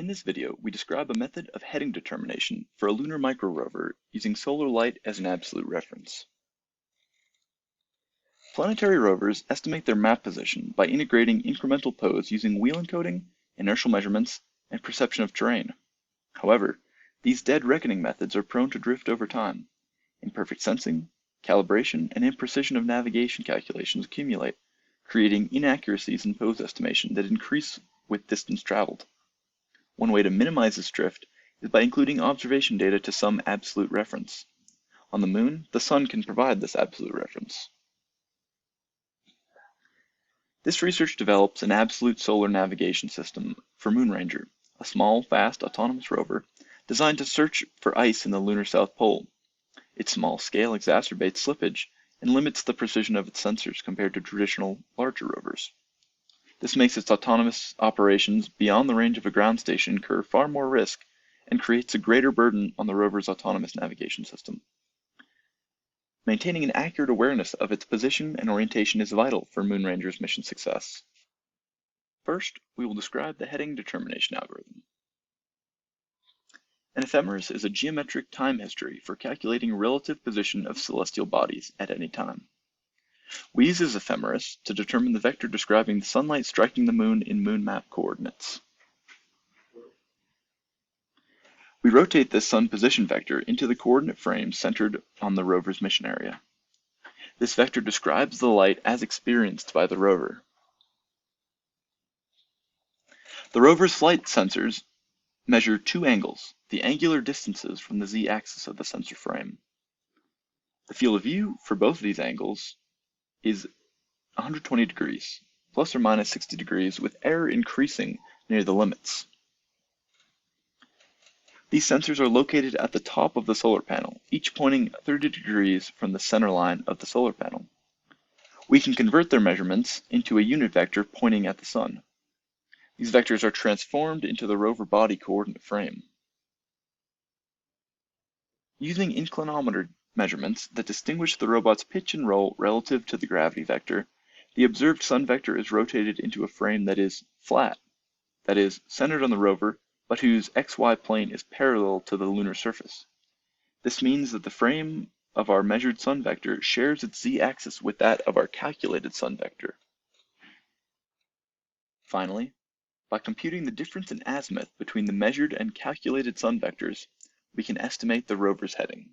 In this video, we describe a method of heading determination for a lunar micro-rover using solar light as an absolute reference. Planetary rovers estimate their map position by integrating incremental pose using wheel encoding, inertial measurements, and perception of terrain. However, these dead reckoning methods are prone to drift over time. Imperfect sensing, calibration, and imprecision of navigation calculations accumulate, creating inaccuracies in pose estimation that increase with distance traveled. One way to minimize this drift is by including observation data to some absolute reference. On the Moon, the Sun can provide this absolute reference. This research develops an absolute solar navigation system for Moon Ranger, a small, fast, autonomous rover designed to search for ice in the lunar South Pole. Its small scale exacerbates slippage and limits the precision of its sensors compared to traditional, larger rovers. This makes its autonomous operations beyond the range of a ground station incur far more risk and creates a greater burden on the rover's autonomous navigation system. Maintaining an accurate awareness of its position and orientation is vital for Moon Ranger's mission success. First, we will describe the heading determination algorithm. An ephemeris is a geometric time history for calculating relative position of celestial bodies at any time. We use this ephemeris to determine the vector describing the sunlight striking the moon in moon map coordinates. We rotate this sun position vector into the coordinate frame centered on the rover's mission area. This vector describes the light as experienced by the rover. The rover's flight sensors measure two angles, the angular distances from the z-axis of the sensor frame. The field of view for both of these angles is 120 degrees, plus or minus 60 degrees, with error increasing near the limits. These sensors are located at the top of the solar panel, each pointing 30 degrees from the center line of the solar panel. We can convert their measurements into a unit vector pointing at the sun. These vectors are transformed into the rover body coordinate frame. Using inclinometer measurements that distinguish the robot's pitch and roll relative to the gravity vector, the observed sun vector is rotated into a frame that is flat, that is, centered on the rover, but whose xy plane is parallel to the lunar surface. This means that the frame of our measured sun vector shares its z-axis with that of our calculated sun vector. Finally, by computing the difference in azimuth between the measured and calculated sun vectors, we can estimate the rover's heading.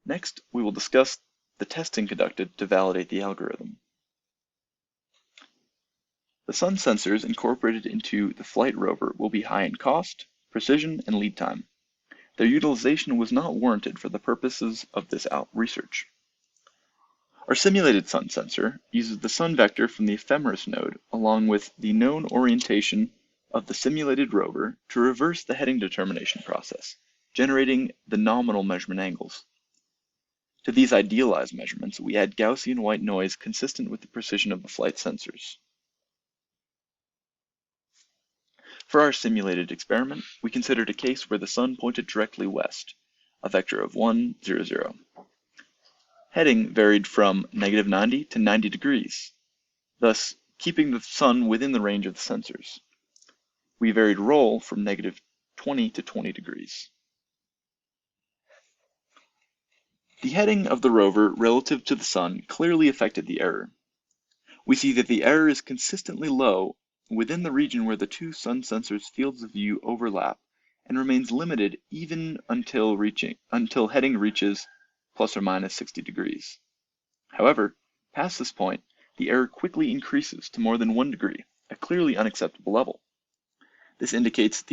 Next, we will discuss the testing conducted to validate the algorithm. The sun sensors incorporated into the flight rover will be high in cost, precision, and lead time. Their utilization was not warranted for the purposes of this research. Our simulated sun sensor uses the sun vector from the ephemeris node along with the known orientation of the simulated rover to reverse the heading determination process, generating the nominal measurement angles. To these idealized measurements, we add Gaussian white noise consistent with the precision of the flight sensors. For our simulated experiment, we considered a case where the sun pointed directly west, a vector of 1, 0, 0. Heading varied from -90 to 90 degrees, thus keeping the sun within the range of the sensors. We varied roll from -20 to 20 degrees. The heading of the rover relative to the sun clearly affected the error. We see that the error is consistently low within the region where the two sun sensors' fields of view overlap and remains limited even until heading reaches plus or minus 60 degrees. However, past this point, the error quickly increases to more than 1 degree, a clearly unacceptable level. This indicates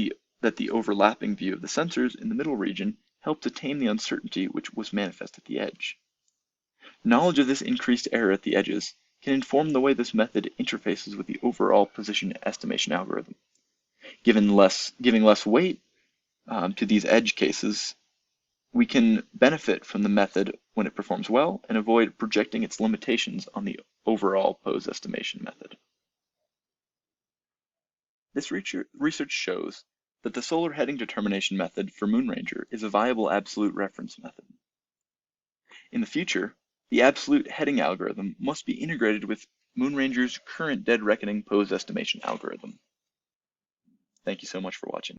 that the overlapping view of the sensors in the middle region helped to tame the uncertainty which was manifest at the edge. Knowledge of this increased error at the edges can inform the way this method interfaces with the overall position estimation algorithm. Giving less weight to these edge cases, we can benefit from the method when it performs well and avoid projecting its limitations on the overall pose estimation method. This research shows that the solar heading determination method for Moon Ranger is a viable absolute reference method. In the future, the absolute heading algorithm must be integrated with Moon Ranger's current dead reckoning pose estimation algorithm. Thank you so much for watching.